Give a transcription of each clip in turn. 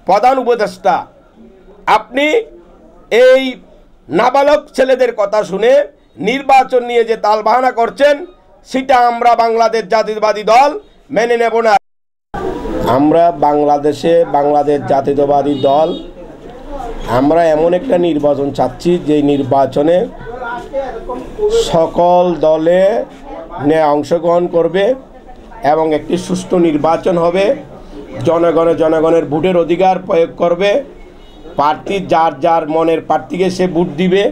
প্রধান উপদেষ্টা, আপনি এই নাবালক ছেলেদের কথা শুনে নির্বাচন নিয়ে যে তালবাহানা করছেন সেটা আমরা বাংলাদেশ জাতীয়তাবাদী দল মেনে নেব না। আমরা বাংলাদেশ জাতীয়তাবাদী দল আমরা এমন একটা নির্বাচন চাচ্ছি যে নির্বাচনে সকল দলে অংশগ্রহণ করবে এবং একটি সুষ্ঠু নির্বাচন হবে। জনগণের ভোটের অধিকার প্রয়োগ করবে। প্রার্থী যার মনের প্রার্থীকে সে ভোট দিবে।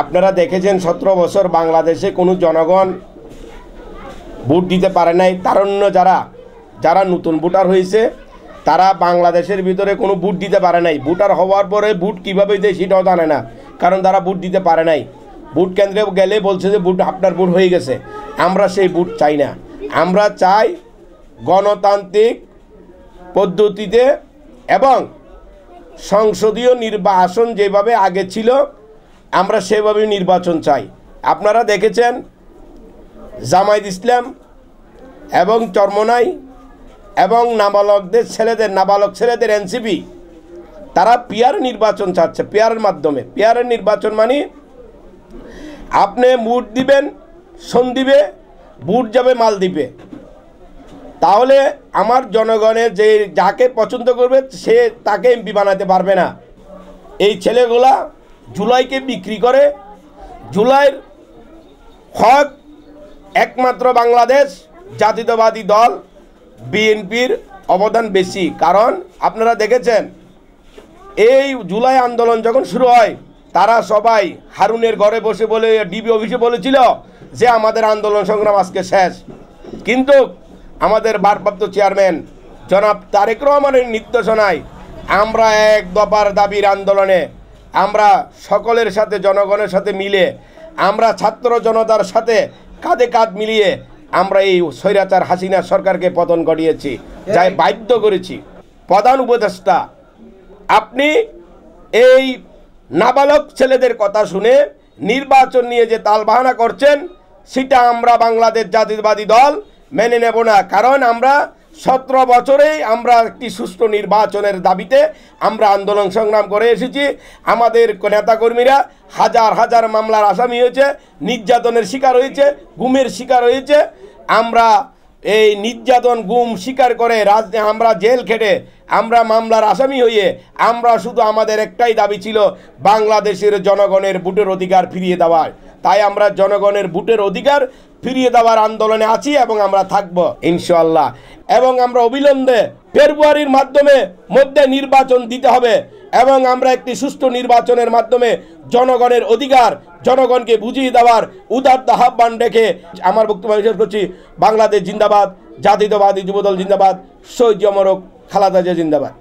আপনারা দেখেছেন 17 বছর বাংলাদেশে কোনো জনগণ ভোট দিতে পারে নাই। তারুণ্য যারা নতুন ভোটার হয়েছে তারা বাংলাদেশের ভিতরে কোনো ভোট দিতে পারে নাই। ভোটার হওয়ার পরে ভোট কীভাবে দেয় সেটাও জানে না, কারণ তারা ভোট দিতে পারে নাই। ভোট কেন্দ্রে গেলে বলছে যে ভোট আপনার ভোট হয়ে গেছে। আমরা সেই ভোট চাই না। আমরা চাই গণতান্ত্রিক পদ্ধতিতে এবং সংসদীয় নির্বাচন যেভাবে আগে ছিল আমরা সেভাবে নির্বাচন চাই। আপনারা দেখেছেন জামায়াত ইসলাম এবং চরমোনাই এবং নাবালক ছেলেদের এনসিপি তারা পিয়ার নির্বাচন চাচ্ছে। পিয়ারের নির্বাচন মানে আপনি ভোট দিবেন সন্দ্বীপে, ভোট যাবে মালদ্বীপে। তাহলে আমার জনগণের যাকে পছন্দ করবে সে তাকে এমপি বানাতে পারবে না। এই ছেলেগুলা জুলাইকে বিক্রি করে। জুলাইয়ের হক একমাত্র বাংলাদেশ জাতীয়তাবাদী দল বিএনপির অবদান বেশি। কারণ আপনারা দেখেছেন এই জুলাই আন্দোলন যখন শুরু হয় তারা সবাই হারুনের ঘরে বসে বলে ডিবি অফিসে বলেছিল যে আমাদের আন্দোলন সংগ্রাম আজকে শেষ। কিন্তু আমাদের ভারপ্রাপ্ত চেয়ারম্যান জনাব তারেক রহমানের নির্দেশনায় আমরা এক দফার দাবির আন্দোলনে আমরা সকলের সাথে জনগণের সাথে মিলে আমরা ছাত্র জনতার সাথে কাঁধে কাঁধ মিলিয়ে আমরা এই স্বৈরাচার হাসিনা সরকারকে পতন ঘটিয়েছি, যাই বাধ্য করেছি। প্রধান উপদেষ্টা, আপনি এই নাবালক ছেলেদের কথা শুনে নির্বাচন নিয়ে যে তালবাহানা করছেন সেটা আমরা বাংলাদেশ জাতীয়তাবাদী দল মেনে নেব না। কারণ আমরা 17 বছরেই আমরা একটি সুষ্ঠু নির্বাচনের দাবিতে আমরা আন্দোলন সংগ্রাম করে এসেছি। আমাদের নেতাকর্মীরা হাজার মামলার আসামি হয়েছে, নির্যাতনের শিকার হয়েছে, গুমের শিকার হয়েছে। আমরা এই নির্যাতন গুম শিকার করে আমরা জেল খেটে আমরা মামলার আসামি হয়ে আমরা শুধু আমাদের একটাই দাবি ছিল বাংলাদেশের জনগণের ভোটের অধিকার ফিরিয়ে দেওয়ার। তাই আমরা জনগণের ভোটের অধিকার ফিরিয়ে দেওয়ার আন্দোলনে আছি এবং আমরা থাকব ইনশাআল্লাহ। এবং আমরা অবিলম্বে ফেব্রুয়ারির মধ্যে নির্বাচন দিতে হবে এবং আমরা একটি সুষ্ঠু নির্বাচনের মাধ্যমে জনগণের অধিকার জনগণকে বুঝিয়ে দেওয়ার উদাত্ত আহ্বান রেখে আমার বক্তব্য শেষ করছি। বাংলাদেশ জিন্দাবাদ, জাতীয়তাবাদী যুবদল জিন্দাবাদ, শহীদ অমর হোক খালেদা জিয়া জিন্দাবাদ।